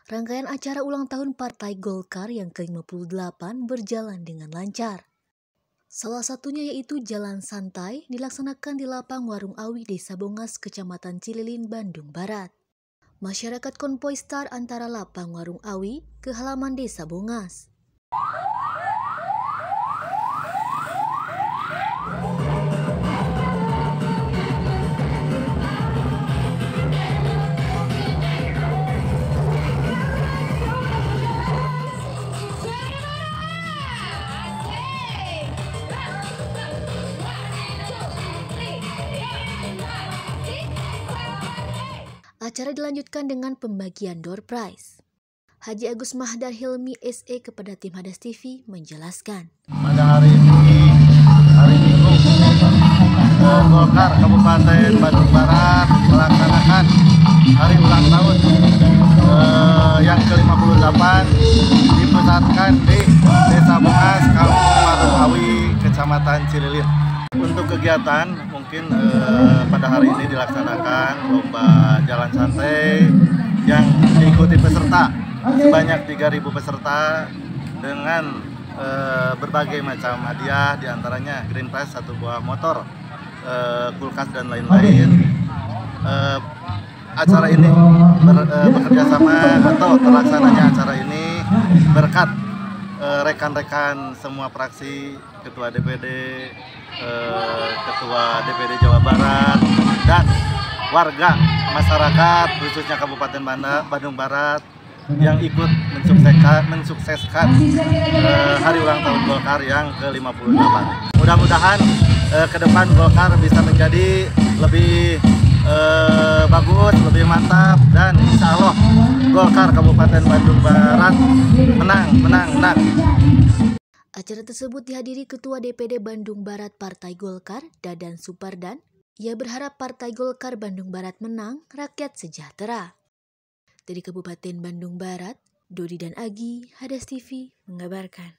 Rangkaian acara ulang tahun Partai Golkar yang ke-58 berjalan dengan lancar. Salah satunya yaitu Jalan Santai dilaksanakan di lapang Warung Awi Desa Bongas, Kecamatan Cililin, Bandung Barat. Masyarakat konvoi star antara lapang Warung Awi ke halaman Desa Bongas. Acara dilanjutkan dengan pembagian door prize. Haji Agus Mahdar Hilmi SE kepada tim Hadas TV menjelaskan. Pada hari ini, hari Minggu, Golkar Kabupaten Bandung Barat melaksanakan hari ulang tahun yang ke-58 dipusatkan di Desa Bongas, Kampung Warung Awi, Kecamatan Cililin. Untuk kegiatan mungkin pada hari ini dilaksanakan lomba jalan santai yang diikuti peserta sebanyak 3.000 peserta dengan berbagai macam hadiah, diantaranya green prize 1 buah motor, kulkas dan lain-lain. Acara ini bekerja sama atau terlaksananya acara ini berkat rekan-rekan semua fraksi, Ketua DPD, Ketua DPD Jawa Barat, dan warga masyarakat khususnya Kabupaten Bandung Barat yang ikut mensukseskan hari ulang tahun Golkar yang ke-58. Mudah-mudahan ke depan Golkar bisa menjadi lebih bagus, lebih mantap, dan insya Allah Golkar Kabupaten Bandung Barat menang. Acara tersebut dihadiri Ketua DPD Bandung Barat Partai Golkar, Dadan Supardan. Ia berharap Partai Golkar Bandung Barat menang, rakyat sejahtera. Dari Kabupaten Bandung Barat, Dodi dan Agi, Hadas TV mengabarkan.